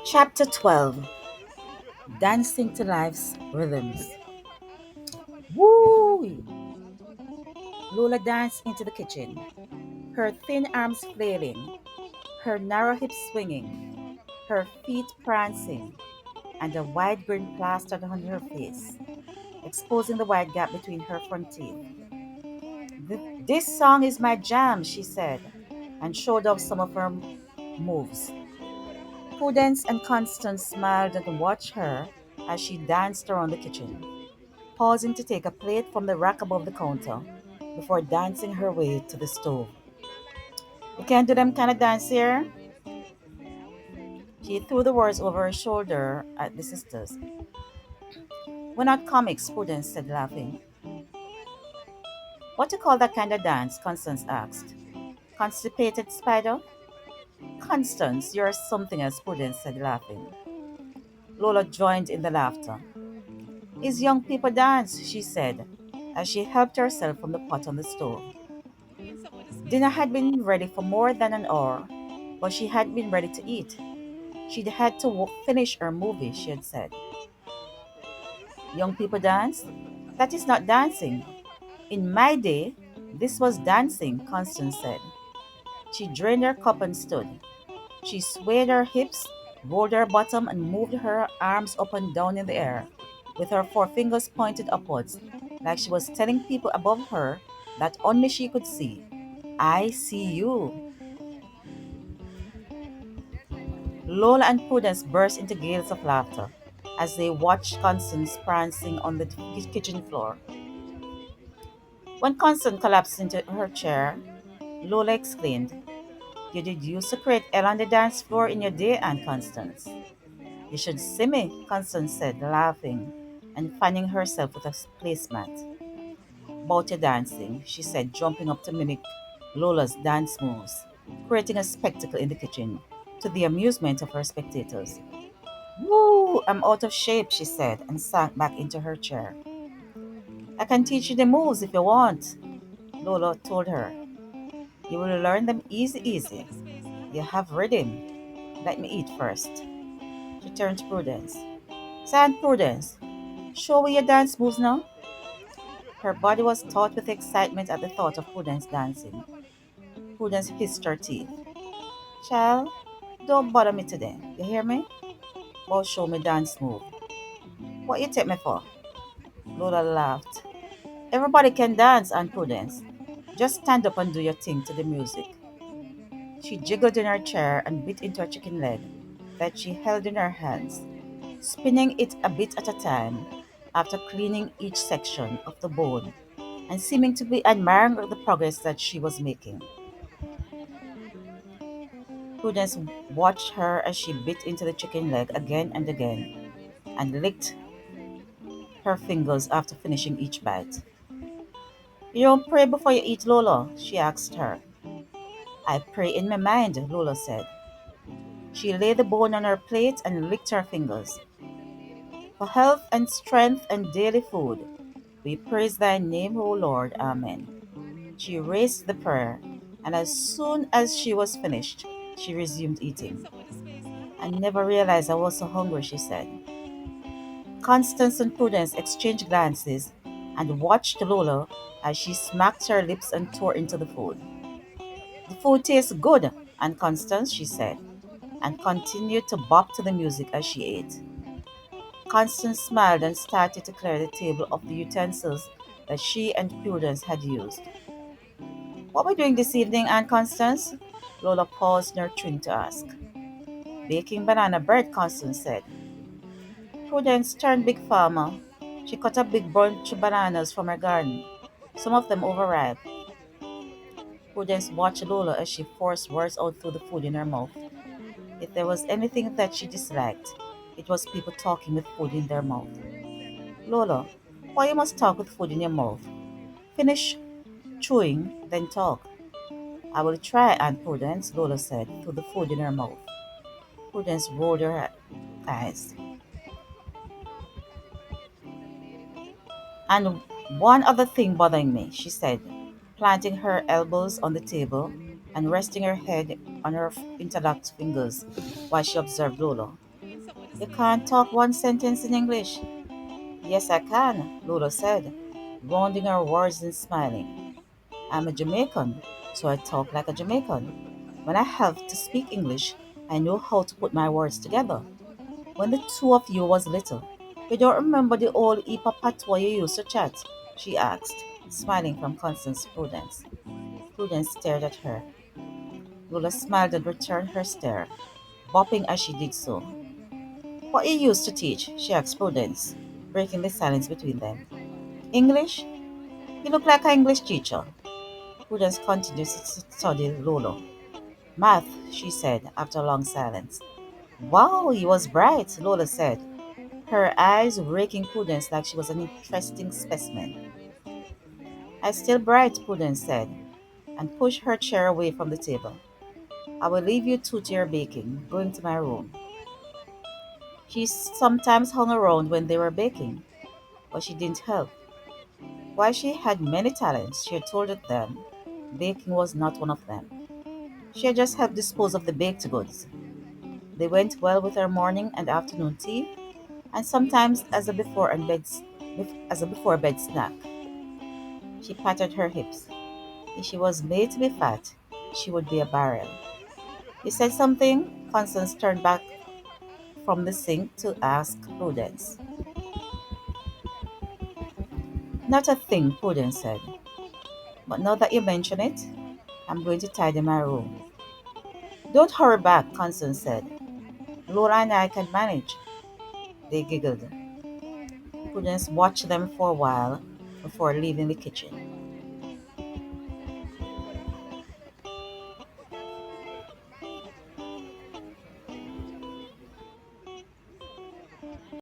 Chapter 12. Dancing to Life's Rhythms. Woo! Lola danced into the kitchen, her thin arms flailing, her narrow hips swinging, her feet prancing, and a wide grin plastered on her face, exposing the wide gap between her front teeth. This song is my jam, she said, and showed off some of her moves. Prudence and Constance smiled and watched her as she danced around the kitchen, pausing to take a plate from the rack above the counter before dancing her way to the stove. You can't do them kind of dance here? She threw the words over her shoulder at the sisters. We're not comics, Prudence said, laughing. What do you call that kind of dance? Constance asked. Constipated spider? Constance, you're something else, Prudence said, laughing. Lola joined in the laughter. It's young people dance, she said, as she helped herself from the pot on the stove. Dinner had been ready for more than an hour, but she hadn't been ready to eat. She'd had to finish her movie, she had said. Young people dance? That is not dancing. In my day, this was dancing, Constance said. She drained her cup and stood. She swayed her hips, rolled her bottom, and moved her arms up and down in the air, with her forefingers pointed upwards, like she was telling people above her that only she could see. I see you. Lola and Prudence burst into gales of laughter as they watched Constance prancing on the kitchen floor. When Constance collapsed into her chair, Lola exclaimed, You did used to create hell on the dance floor in your day, Aunt Constance. You should see me, Constance said, laughing and fanning herself with a placemat. About your dancing, she said, jumping up to mimic Lola's dance moves, creating a spectacle in the kitchen, to the amusement of her spectators. Woo, I'm out of shape, she said, and sank back into her chair. I can teach you the moves if you want, Lola told her. You will learn them easy. You have rhythm. Let me eat first. She turned to Prudence. Aunt Prudence, show me your dance moves now. Her body was taut with excitement at the thought of Prudence dancing. Prudence hissed her teeth. Child, don't bother me today. You hear me? Or show me dance move. What you take me for? Lola laughed. Everybody can dance, Aunt Prudence. Just stand up and do your thing to the music. She jiggled in her chair and bit into a chicken leg that she held in her hands, spinning it a bit at a time after cleaning each section of the bone and seeming to be admiring the progress that she was making. Prudence watched her as she bit into the chicken leg again and again and licked her fingers after finishing each bite. You don't pray before you eat, Lola? She asked her. I pray in my mind, Lola said. She laid the bone on her plate and licked her fingers. For health and strength and daily food, we praise thy name, O Lord. Amen. She raised the prayer, and as soon as she was finished, she resumed eating. I never realized I was so hungry, she said. Constance and Prudence exchanged glances and watched Lola as she smacked her lips and tore into the food. The food tastes good, Aunt Constance, she said, and continued to bop to the music as she ate. Constance smiled and started to clear the table of the utensils that she and Prudence had used. What are we doing this evening, Aunt Constance? Lola paused in her chewing to ask. Baking banana bread, Constance said. Prudence turned big farmer. She cut a big bunch of bananas from her garden, some of them overripe. Prudence watched Lola as she forced words out through the food in her mouth. If there was anything that she disliked, it was people talking with food in their mouth. Lola, why you must talk with food in your mouth? Finish chewing, then talk. I will try, Aunt Prudence, Lola said, through the food in her mouth. Prudence rolled her eyes. And one other thing bothering me, she said, planting her elbows on the table and resting her head on her interlocked fingers while she observed Lola. You can't talk one sentence in English. Yes, I can, Lola said, rounding her words and smiling. I'm a Jamaican, so I talk like a Jamaican. When I have to speak English, I know how to put my words together. When the two of you was little, you don't remember the old Ipa patois you used to chat? She asked, smiling from Constance Prudence. Prudence stared at her. Lola smiled and returned her stare, bopping as she did so. What you used to teach? She asked Prudence, breaking the silence between them. English? You look like an English teacher. Prudence continued to study Lola. Math, she said after a long silence. Wow, he was bright, Lola said, her eyes raking Prudence like she was an interesting specimen. I still bright, Prudence said, and pushed her chair away from the table. I will leave you two to your baking, going to my room. She sometimes hung around when they were baking, but she didn't help. While she had many talents, she had told them baking was not one of them. She had just helped dispose of the baked goods. They went well with her morning and afternoon tea, and sometimes as a before bed snack. She patted her hips. If she was made to be fat, she would be a barrel. You said something? Constance turned back from the sink to ask Prudence. Not a thing, Prudence said. But now that you mention it, I'm going to tidy my room. Don't hurry back, Constance said. Laura and I can manage. They giggled. Prudence watched them for a while before leaving the kitchen.